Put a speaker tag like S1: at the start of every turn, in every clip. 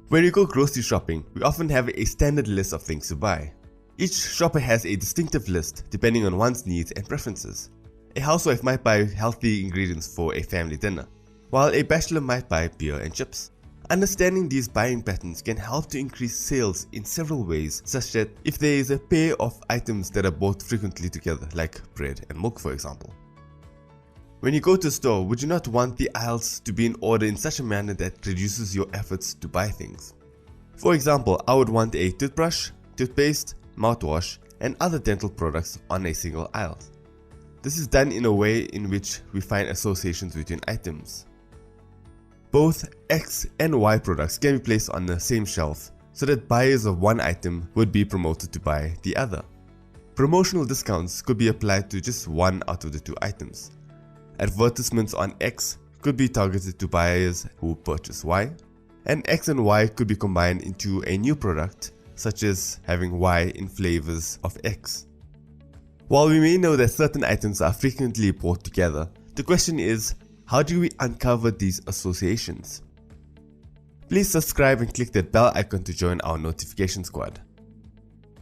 S1: When we go grocery shopping, we often have a standard list of things to buy. Each shopper has a distinctive list depending on one's needs and preferences. A housewife might buy healthy ingredients for a family dinner, while a bachelor might buy beer and chips. Understanding these buying patterns can help to increase sales in several ways, such that if there is a pair of items that are bought frequently together, like bread and milk for example. When you go to a store, would you not want the aisles to be in order in such a manner that reduces your efforts to buy things? For example, I would want a toothbrush, toothpaste, mouthwash, and other dental products on a single aisle. This is done in a way in which we find associations between items. Both X and Y products can be placed on the same shelf so that buyers of one item would be promoted to buy the other. Promotional discounts could be applied to just one out of the two items. Advertisements on X could be targeted to buyers who purchase Y, and X and Y could be combined into a new product, such as having Y in flavors of X. While we may know that certain items are frequently bought together, the question is, how do we uncover these associations? Please subscribe and click that bell icon to join our notification squad.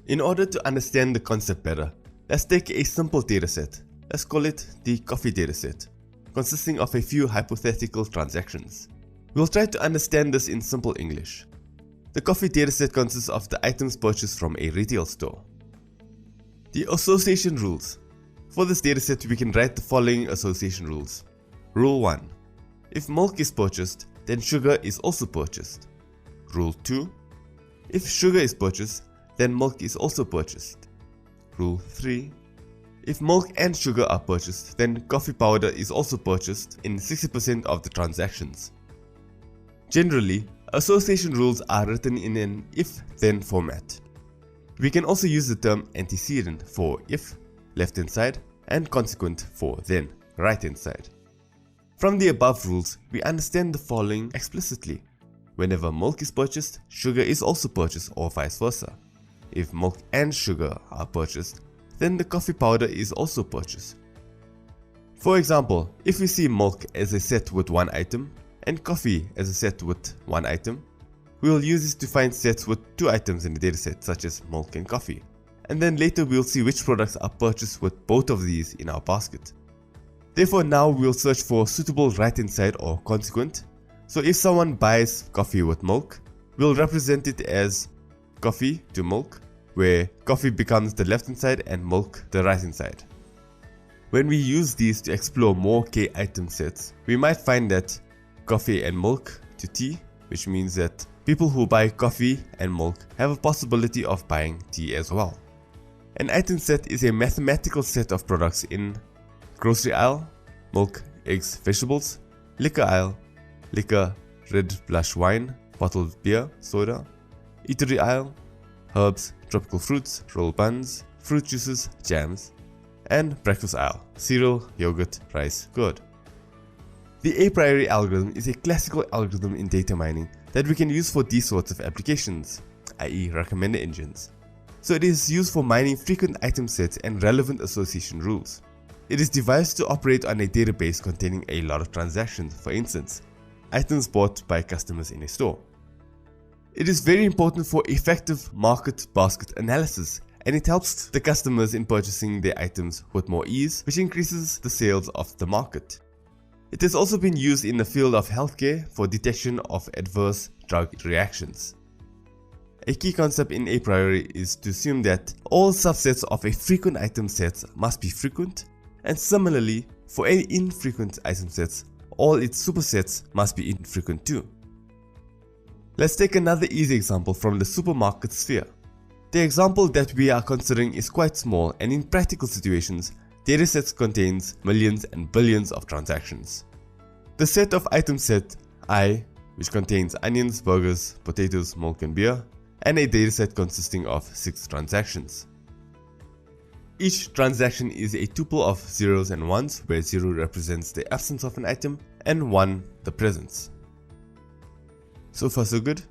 S1: In order to understand the concept better, let's take a simple dataset. Let's call it the coffee dataset, consisting of a few hypothetical transactions. We'll try to understand this in simple English. The coffee dataset consists of the items purchased from a retail store. The association rules. For this dataset, we can write the following association rules. Rule 1. If milk is purchased, then sugar is also purchased. Rule 2. If sugar is purchased, then milk is also purchased. Rule 3. If milk and sugar are purchased, then coffee powder is also purchased in 60% of the transactions. Generally, association rules are written in an if-then format. We can also use the term antecedent for if, left-hand side, and consequent for then, right-hand side. From the above rules, we understand the following explicitly. Whenever milk is purchased, sugar is also purchased, or vice versa. If milk and sugar are purchased, then the coffee powder is also purchased. For example, if we see milk as a set with one item and coffee as a set with one item, we will use this to find sets with two items in the dataset, such as milk and coffee. And then later we'll see which products are purchased with both of these in our basket. Therefore now we'll search for suitable right-hand side or consequent. So if someone buys coffee with milk, we'll represent it as coffee to milk, where coffee becomes the left-hand side and milk the right-hand side. When we use these to explore more K item sets, we might find that coffee and milk to tea, which means that people who buy coffee and milk have a possibility of buying tea as well. An item set is a mathematical set of products in grocery aisle, milk, eggs, vegetables, liquor aisle, liquor, red blush wine, bottled beer, soda, eatery aisle, herbs, tropical fruits, rolled buns, fruit juices, jams, and breakfast aisle, cereal, yogurt, rice, curd. The a priori algorithm is a classical algorithm in data mining that we can use for these sorts of applications, i.e. recommender engines. So it is used for mining frequent item sets and relevant association rules. It is devised to operate on a database containing a lot of transactions, for instance, items bought by customers in a store. It is very important for effective market basket analysis, and it helps the customers in purchasing their items with more ease, which increases the sales of the market. It has also been used in the field of healthcare for detection of adverse drug reactions. A key concept in a priori is to assume that all subsets of a frequent item set must be frequent, and similarly, for any infrequent item sets, all its supersets must be infrequent too. Let's take another easy example from the supermarket sphere. The example that we are considering is quite small, and in practical situations, datasets contains millions and billions of transactions. The set of item set I, which contains onions, burgers, potatoes, milk and beer, and a dataset consisting of 6 transactions. Each transaction is a tuple of zeros and ones, where 0 represents the absence of an item and 1 the presence. So far so good?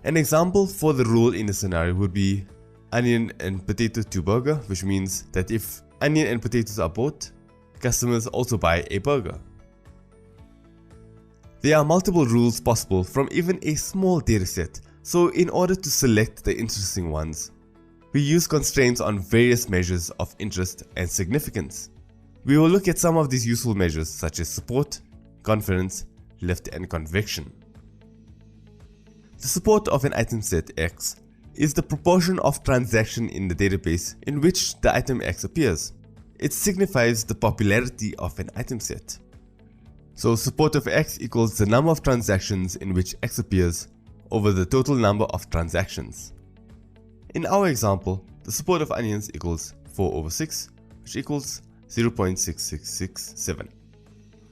S1: An example for the rule in a scenario would be onion and potato to burger, which means that if onion and potatoes are bought, customers also buy a burger. There are multiple rules possible from even a small dataset, so in order to select the interesting ones, we use constraints on various measures of interest and significance. We will look at some of these useful measures such as support, confidence, lift, and conviction. The support of an item set X is the proportion of transaction in the database in which the item X appears. It signifies the popularity of an item set. So support of X equals the number of transactions in which X appears over the total number of transactions. In our example, the support of onions equals 4/6, which equals 0.6667.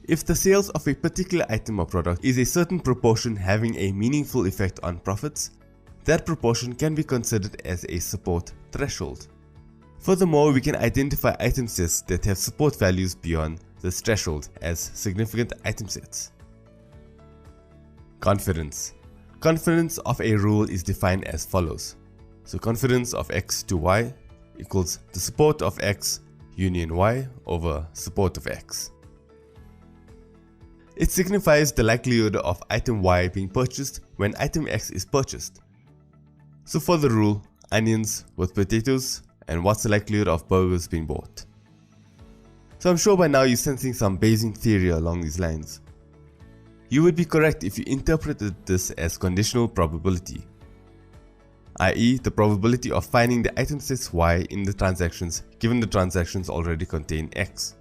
S1: If the sales of a particular item or product is a certain proportion having a meaningful effect on profits, that proportion can be considered as a support threshold. Furthermore, we can identify item sets that have support values beyond this threshold as significant item sets. Confidence. Confidence of a rule is defined as follows. So confidence of X to Y equals the support of X union Y over support of X. It signifies the likelihood of item Y being purchased when item X is purchased. So for the rule, onions with potatoes, and what's the likelihood of burgers being bought? So I'm sure by now you're sensing some Bayesian theory along these lines. You would be correct if you interpreted this as conditional probability, i.e. the probability of finding the item sets Y in the transactions given the transactions already contain X.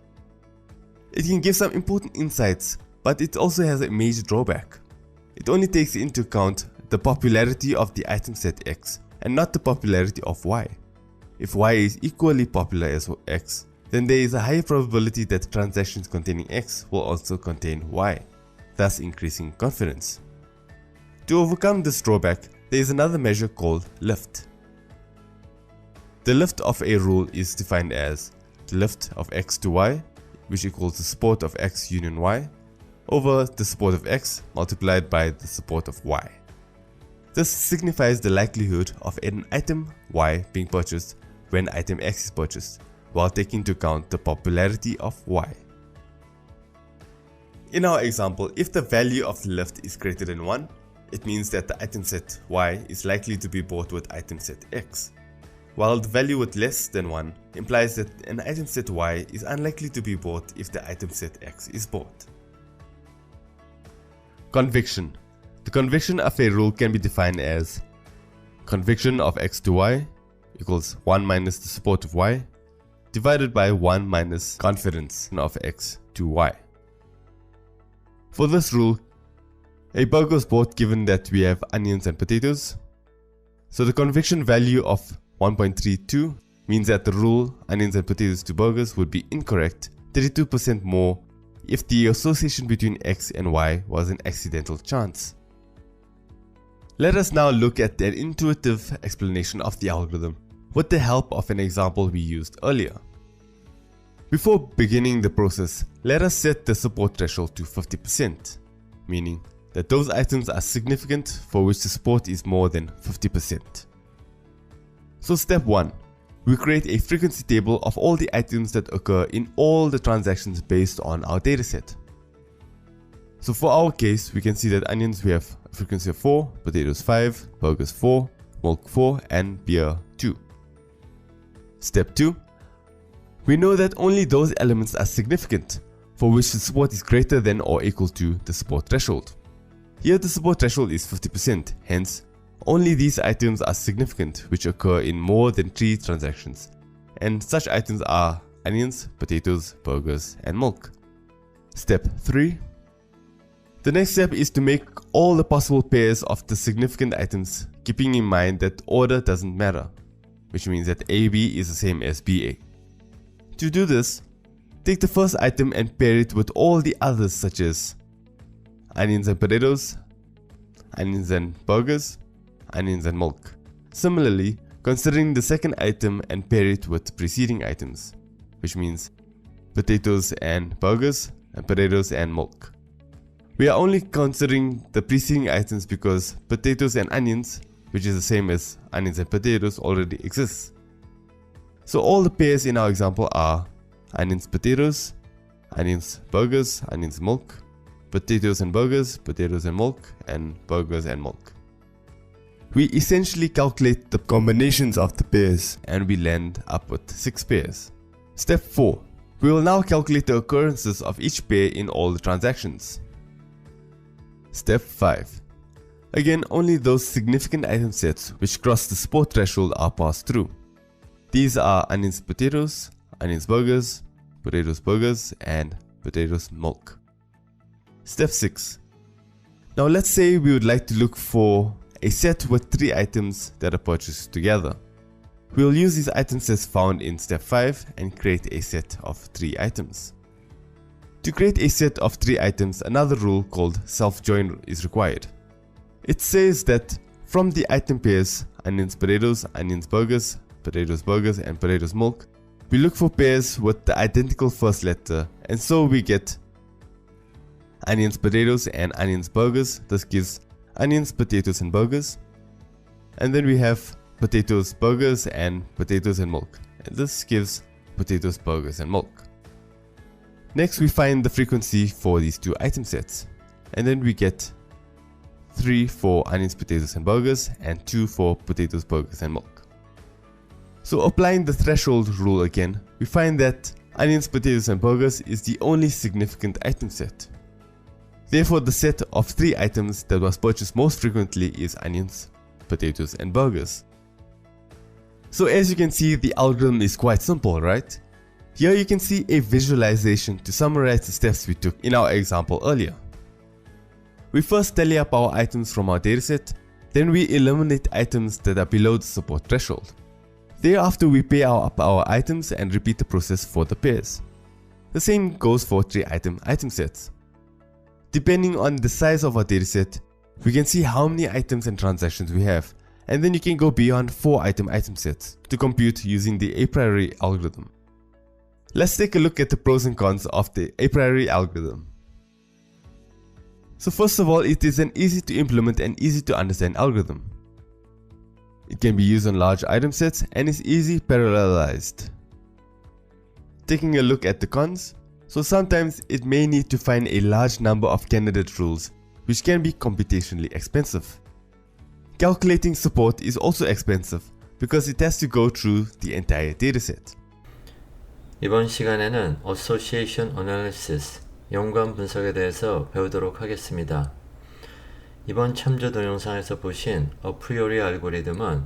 S1: It can give some important insights, but it also has a major drawback. It only takes into account the popularity of the item set X and not the popularity of Y. If Y is equally popular as X, then there is a higher probability that transactions containing X will also contain Y, thus increasing confidence. To overcome this drawback, there is another measure called lift. The lift of a rule is defined as the lift of X to Y, which equals the support of X union Y, over the support of X multiplied by the support of Y. This signifies the likelihood of an item Y being purchased when item X is purchased, while taking into account the popularity of Y. In our example, if the value of the lift is greater than 1, it means that the item set Y is likely to be bought with item set X, while the value with less than 1 implies that an item set Y is unlikely to be bought if the item set X is bought. Conviction. The conviction of a rule can be defined as conviction of X to Y equals 1 minus the support of Y divided by 1 minus confidence of X to Y. For this rule, a burger is bought given that we have onions and potatoes. So the conviction value of 1.32 means that the rule onions and potatoes to burgers would be incorrect 32% more if the association between X and Y was an accidental chance. Let us now look at an intuitive explanation of the algorithm with the help of an example we used earlier. Before beginning the process, let us set the support threshold to 50%, meaning that those items are significant for which the support is more than 50%. So step 1. We create a frequency table of all the items that occur in all the transactions based on our dataset. So for our case, we can see that onions we have a frequency of 4, potatoes 5, burgers 4, milk 4, and beer 2. Step 2. We know that only those elements are significant for which the support is greater than or equal to the support threshold. Here the support threshold is 50%, hence only these items are significant which occur in more than 3 transactions, and such items are onions, potatoes, burgers, and milk. Step 3. The next step is to make all the possible pairs of the significant items, keeping in mind that order doesn't matter, which means that AB is the same as BA. To do this, take the first item and pair it with all the others such as onions and potatoes, onions and burgers, onions and milk. Similarly, considering the second item and pair it with preceding items, which means potatoes and burgers and potatoes and milk. We are only considering the preceding items because potatoes and onions, which is the same as onions and potatoes, already exists. So all the pairs in our example are onions potatoes, onions burgers, onions milk, potatoes and burgers, potatoes and milk, and burgers and milk. We essentially calculate the combinations of the pairs and we land up with 6 pairs. Step 4. We will now calculate the occurrences of each pair in all the transactions. Step 5. Again, only those significant item sets which cross the support threshold are passed through. These are onions potatoes, onions burgers, potatoes burgers, and potatoes milk. Step 6. Now let's say we would like to look for a set with 3 items that are purchased together. We will use these item sets found in step 5 and create a set of 3 items. To create a set of 3 items, another rule called self-join is required. It says that from the item pairs onions potatoes, onions burgers, potatoes burgers, and potatoes milk, we look for pairs with the identical first letter, and so we get onions potatoes and onions burgers. This gives onions potatoes and burgers. And then we have potatoes burgers and potatoes and milk, and this gives potatoes burgers and milk. Next we find the frequency for these 2 item sets, and then we get 3 for onions potatoes and burgers and 2 for potatoes burgers and milk. So applying the threshold rule again, we find that onions potatoes and burgers is the only significant item set. Therefore the set of 3 items that was purchased most frequently is onions, potatoes, and burgers. So as you can see, the algorithm is quite simple, right? Here you can see a visualization to summarize the steps we took in our example earlier. We first tally up our items from our dataset, then we eliminate items that are below the support threshold. Thereafter we pair up our items and repeat the process for the pairs. The same goes for 3 item sets. Depending on the size of our dataset, we can see how many items and transactions we have, and then you can go beyond 4 item sets to compute using the a priori algorithm. Let's take a look at the pros and cons of the a priori algorithm. So first of all, it is an easy to implement and easy to understand algorithm. It can be used on large item sets and is easy parallelized. Taking a look at the cons, so sometimes it may need to find a large number of candidate rules, which can be computationally expensive. Calculating support is also expensive because it has to go through the entire dataset.
S2: 이번 시간에는 Association Analysis, 연관 분석에 대해서 배우도록 하겠습니다. 이번 참조 동영상에서 보신 어프리오리 알고리즘은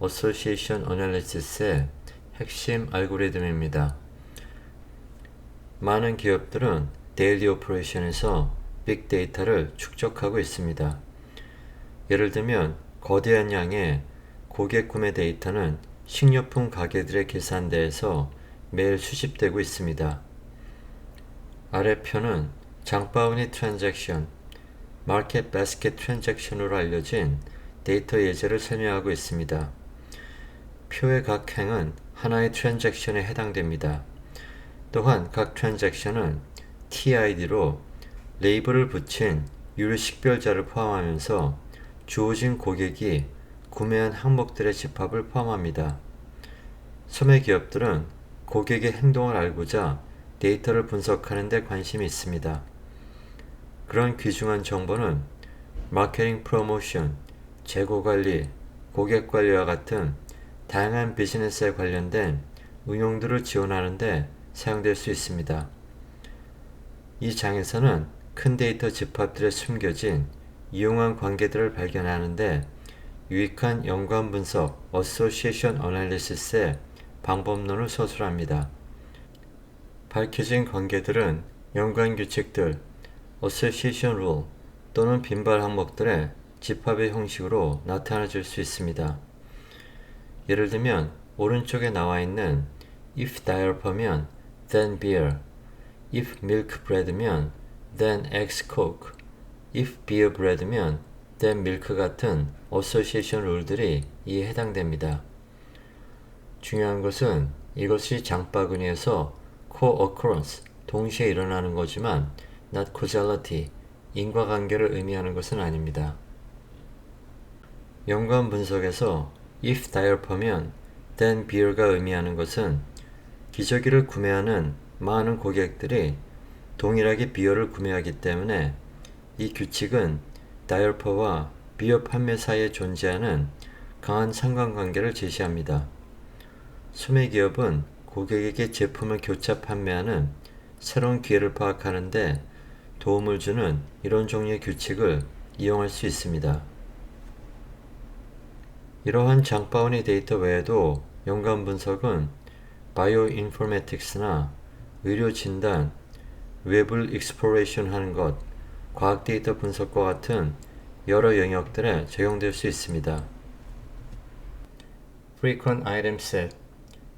S2: Association Analysis의 핵심 알고리즘입니다. 많은 기업들은 데일리 오퍼레이션에서 빅데이터를 축적하고 있습니다. 예를 들면 거대한 양의 고객 구매 데이터는 식료품 가게들의 계산대에서 매일 수집되고 있습니다. 아래 표는 장바구니 트랜잭션, 마켓 바스켓 트랜잭션으로 알려진 데이터 예제를 설명하고 있습니다. 표의 각 행은 하나의 트랜잭션에 해당됩니다. 또한 각 트랜잭션은 TID로 레이블을 붙인 유료 식별자를 포함하면서 주어진 고객이 구매한 항목들의 집합을 포함합니다. 소매 기업들은 고객의 행동을 알고자 데이터를 분석하는 데 관심이 있습니다. 그런 귀중한 정보는 마케팅 프로모션, 재고관리, 고객관리와 같은 다양한 비즈니스에 관련된 응용들을 지원하는 데 사용될 수 있습니다. 이 장에서는 큰 데이터 집합들에 숨겨진 이용한 관계들을 발견하는 데 유익한 연관 분석, Association Analysis의 방법론을 서술합니다. 밝혀진 관계들은 연관 규칙들, Association Rule 또는 빈발 항목들의 집합의 형식으로 나타내줄 수 있습니다. 예를 들면 오른쪽에 나와 있는 if diaper면 then beer, if milk bread면 then eggs coke, if beer bread면 then milk 같은 Association Rule들이 이에 해당됩니다. 중요한 것은 이것이 장바구니에서 co-occurrence, 동시에 일어나는 거지만 not causality, 인과관계를 의미하는 것은 아닙니다. 연관 분석에서 if diaper면 then beer가 의미하는 것은 기저귀를 구매하는 많은 고객들이 동일하게 비어를 구매하기 때문에 이 규칙은 다이어퍼와 비어 판매 사이에 존재하는 강한 상관관계를 제시합니다. 소매기업은 고객에게 제품을 교차 판매하는 새로운 기회를 파악하는 데 도움을 주는 이런 종류의 규칙을 이용할 수 있습니다. 이러한 장바구니 데이터 외에도 연관 분석은 바이오인포메틱스나 의료 진단, 웹을 익스플로레이션 하는 것, 과학 데이터 분석과 같은 여러 영역들에 적용될 수 있습니다. Frequent Item Set,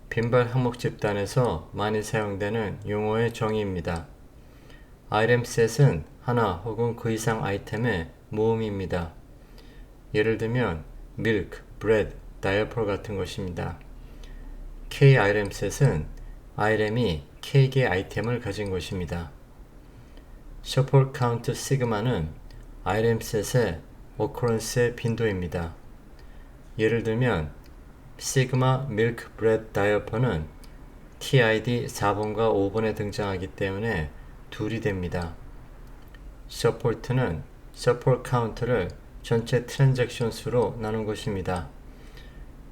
S2: 빈발 항목 집단에서 많이 사용되는 용어의 정의입니다. Item Set은 하나 혹은 그 이상 아이템의 모음입니다. 예를 들면 milk, bread, diaper 같은 것입니다. K Item Set은 아이템이 K개의 아이템을 가진 것입니다. Support Count Sigma는 아이템 셋의 occurrence의 빈도입니다. 예를 들면 Sigma Milk Bread Diaper는 TID 4번과 5번에 등장하기 때문에 둘이 됩니다. Support는 Support Count를 전체 트랜잭션 수로 나눈 것입니다.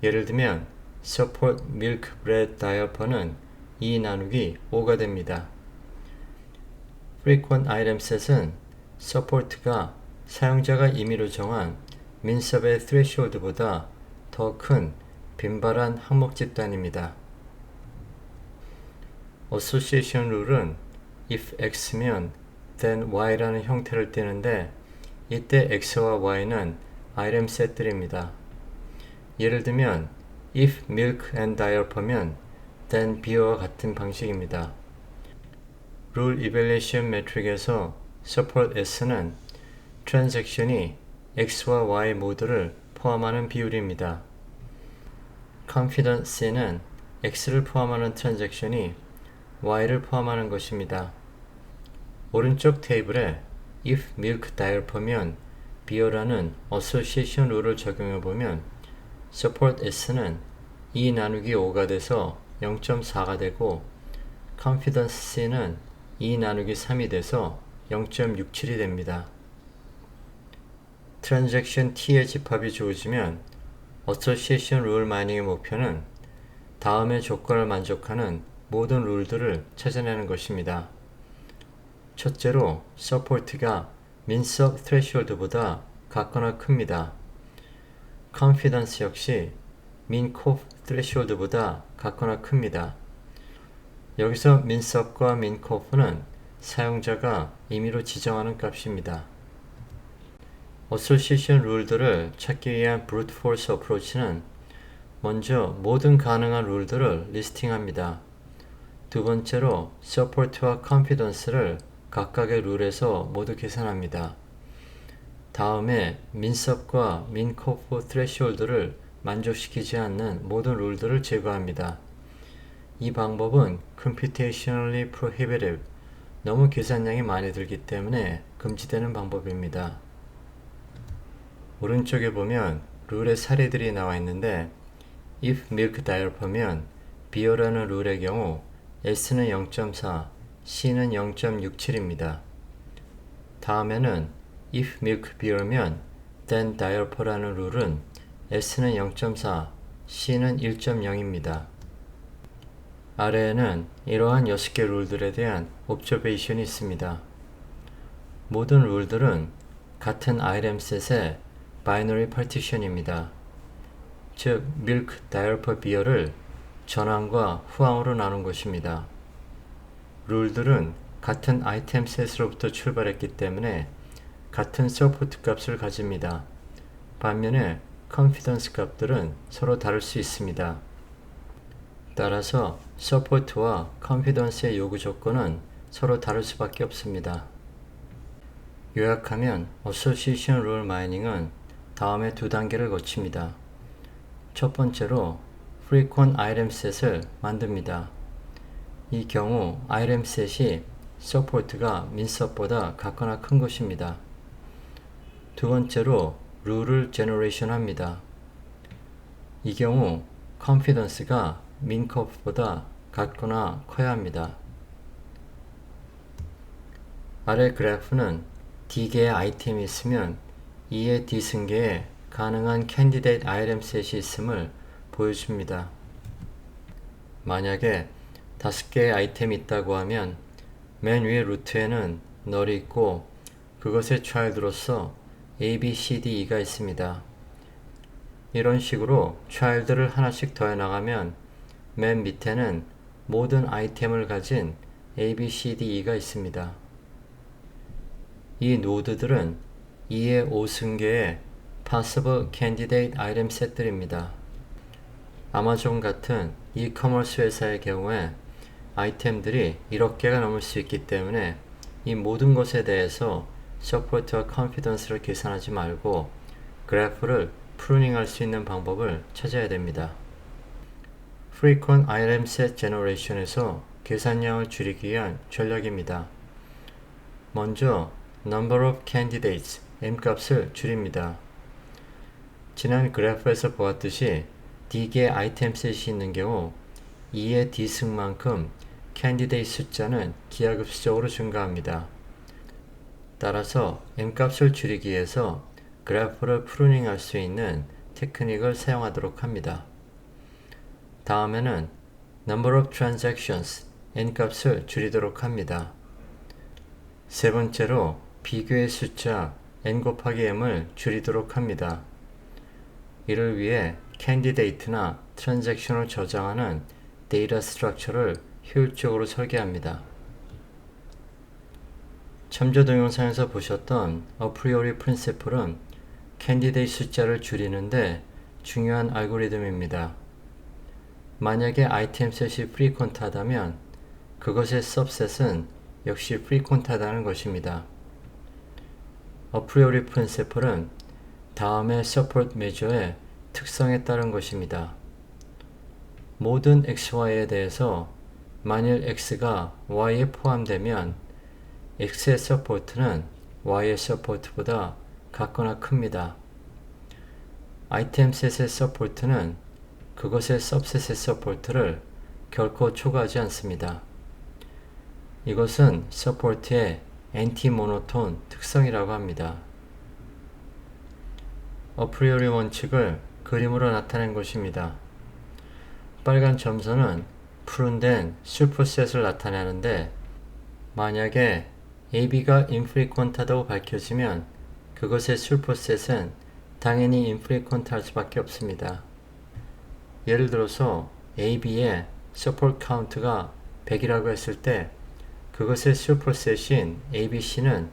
S2: 예를 들면 Support Milk Bread Diaper는 2 나누기 5가 됩니다. Frequent Item Set은 Support가 사용자가 임의로 정한 민섭의 threshold보다 더 큰 빈발한 항목 집단입니다. Association 룰은 if x면 then y라는 형태를 띠는데 이때 x와 y는 item set들입니다. 예를 들면 if milk and diaper면 then beer와 같은 방식입니다. 룰 이벨레이션 매트릭에서 support s는 트랜잭션이 x와 y 모두를 포함하는 비율입니다. confidence c는 x를 포함하는 트랜잭션이 y를 포함하는 것입니다. 오른쪽 테이블에 if milk diaper면 beer라는 association 룰을 적용해보면 support s는 2 나누기 5가 돼서 0.4가 되고 confidence c는 2 나누기 3이 돼서 0.67이 됩니다. 트랜잭션 T의 집합이 주어지면 어소시에이션 룰 마이닝의 목표는 다음의 조건을 만족하는 모든 룰들을 찾아내는 것입니다. 첫째로 서포트가 민섭 threshold보다 같거나 큽니다. confidence 역시 민코프 threshold보다 같거나 큽니다. 여기서 민섭과 민코프는 사용자가 임의로 지정하는 값입니다. 어소시에이션 룰들을 찾기 위한 브루트 포스 어프로치는 먼저 모든 가능한 룰들을 리스팅합니다. 두 번째로 서포트와 컨피던스를 각각의 룰에서 모두 계산합니다. 다음에 민섭과 민코프 threshold를 만족시키지 않는 모든 룰들을 제거합니다. 이 방법은 computationally prohibitive, 너무 계산량이 많이 들기 때문에 금지되는 방법입니다. 오른쪽에 보면 룰의 사례들이 나와 있는데 if milk diaper면 beer라는 룰의 경우 S는 0.4, C는 0.67입니다. 다음에는 if milk beer면 then diaper라는 룰은 S는 0.4, C는 1.0입니다. 아래에는 이러한 6개 룰들에 대한 옵저베이션이 있습니다. 모든 룰들은 같은 아이템 셋의 바이너리 파티션입니다. 즉, milk, diaper, beer를 전항과 후항으로 나눈 것입니다. 룰들은 같은 아이템 셋으로부터 출발했기 때문에 같은 서포트 값을 가집니다. 반면에 confidence 값들은 서로 다를 수 있습니다. 따라서 서포트와 confidence의 요구 조건은 서로 다를 수밖에 없습니다. 요약하면 association rule mining은 다음의 두 단계를 거칩니다. 첫 번째로 frequent item set을 만듭니다. 이 경우 item set이 support가 민섭보다 같거나 큰 것입니다. 두 번째로 룰을 generation 합니다. 이 경우 confidence가 민컵보다 같거나 커야 합니다. 아래 그래프는 D개의 아이템이 있으면 E의 D승계에 가능한 캔디데이트 아이템 셋이 있음을 보여줍니다. 만약에 5개의 아이템이 있다고 하면 맨 위의 루트에는 널이 있고 그것의 child로서 A, B, C, D, E가 있습니다. 이런 식으로 child를 하나씩 더해 나가면 맨 밑에는 모든 아이템을 가진 A, B, C, D, E가 있습니다. 이 노드들은 E의 5승계의 possible candidate item set들입니다. 아마존 같은 이커머스 회사의 경우에 아이템들이 1억 개가 넘을 수 있기 때문에 이 모든 것에 대해서 서포트와 컨피던스를 계산하지 말고 그래프를 프루닝할 수 있는 방법을 찾아야 됩니다. Frequent Item Set Generation에서 계산량을 줄이기 위한 전략입니다. 먼저 Number of Candidates M값을 줄입니다. 지난 그래프에서 보았듯이 D개의 아이템 셋이 있는 경우 E의 D승만큼 캔디데이트 숫자는 기하급수적으로 증가합니다. 따라서 M값을 줄이기 위해서 그래프를 프루닝할 수 있는 테크닉을 사용하도록 합니다. 다음에는 Number of Transactions N값을 줄이도록 합니다. 세 번째로 비교의 숫자 N 곱하기 M을 줄이도록 합니다. 이를 위해 캔디데이트나 트랜잭션을 저장하는 데이터 스트럭처를 효율적으로 설계합니다. 첨부 동영상에서 보셨던 어프리오리 프린시플은 캔디데이트 숫자를 줄이는데 중요한 알고리즘입니다. 만약에 아이템 셋이 프리퀀트하다면 그것의 सब셋은 역시 프리퀀트하다는 것입니다. 어프리오리 프린시플은 다음의 서포트 메저의 특성에 따른 것입니다. 모든 XY에 대해서 만일 X가 Y에 포함되면 X의 서포트는 Y의 서포트보다 같거나 큽니다. 아이템 셋의 서포트는 그것의 सब셋의 서포트를 결코 초과하지 않습니다. 이것은 서포트의 엔티모노톤 특성이라고 합니다. 어프리오리 원칙을 그림으로 나타낸 것입니다. 빨간 점선은 푸른된 슈퍼셋을 나타내는데 만약에 AB가 인프리퀀트하다고 밝혀지면 그것의 슈퍼셋은 당연히 인프리퀀트할 수밖에 없습니다. 예를 들어서 AB의 서포트 카운트가 100이라고 했을 때 그것의 슈퍼셋인 ABC는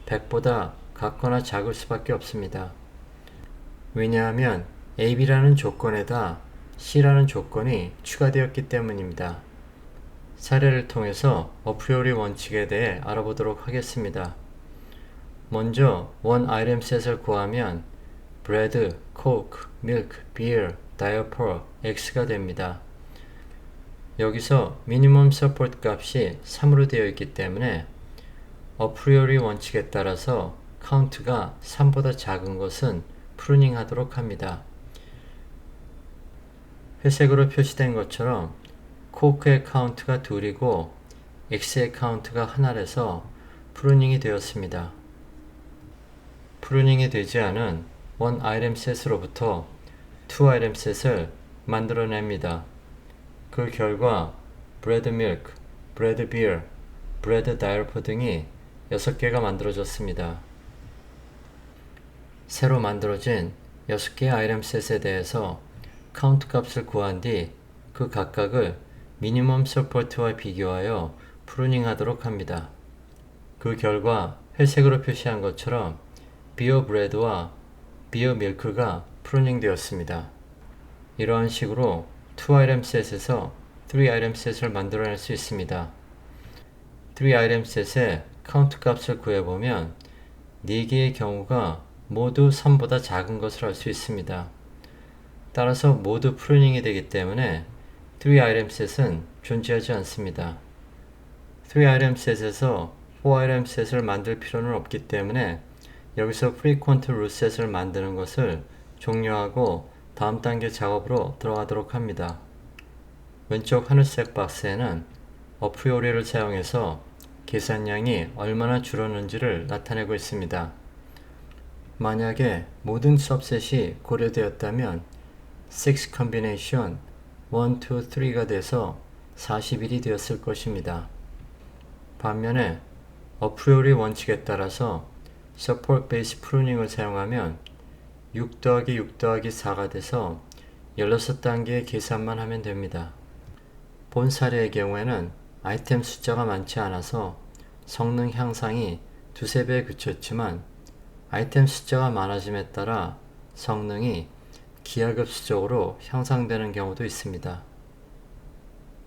S2: 100보다 같거나 작을 수밖에 없습니다. 왜냐하면 AB라는 조건에다 C라는 조건이 추가되었기 때문입니다. 사례를 통해서 어프리오리 원칙에 대해 알아보도록 하겠습니다. 먼저 원 아이템 셋을 구하면 브레드, 코크, 밀크, 비어, 다이어퍼, X가 됩니다. 여기서 미니멈 서포트 값이 3으로 되어 있기 때문에 어프리오리 원칙에 따라서 카운트가 3보다 작은 것은 프루닝 하도록 합니다. 회색으로 표시된 것처럼 코크의 카운트가 2이고 X의 카운트가 하나라서 프루닝이 되었습니다. 프루닝이 되지 않은 원 아이템 셋으로부터 투 아이템 셋을 만들어냅니다. 그 결과 브레드 밀크, 브레드 비어, 브레드 다이어퍼 등이 6개가 만들어졌습니다. 새로 만들어진 6개의 아이템 셋에 대해서 카운트 값을 구한 뒤 그 각각을 미니멈 서포트와 비교하여 프루닝 하도록 합니다. 그 결과 회색으로 표시한 것처럼 비어 브레드와 비어 밀크가 프루닝 되었습니다. 이러한 식으로 2 아이템 셋에서 3 아이템 셋을 만들어낼 수 있습니다. 3 아이템 셋의 카운트 값을 구해보면 4개의 경우가 모두 3보다 작은 것을 알 수 있습니다. 따라서 모두 프루닝이 되기 때문에 3 아이템 셋은 존재하지 않습니다. 3 아이템 셋에서 4 아이템 셋을 만들 필요는 없기 때문에 여기서 frequent root set을 만드는 것을 종료하고 다음 단계 작업으로 들어가도록 합니다. 왼쪽 하늘색 박스에는 어프리오리를 사용해서 계산량이 얼마나 줄었는지를 나타내고 있습니다. 만약에 모든 subset이 고려되었다면 6 combination 1, 2, 3가 돼서 41이 되었을 것입니다. 반면에 어프리오리 원칙에 따라서 support based pruning을 사용하면 6 더하기 6 더하기 4가 돼서 16단계의 계산만 하면 됩니다. 본 사례의 경우에는 아이템 숫자가 많지 않아서 성능 향상이 두세 배에 그쳤지만 아이템 숫자가 많아짐에 따라 성능이 기하급수적으로 향상되는 경우도 있습니다.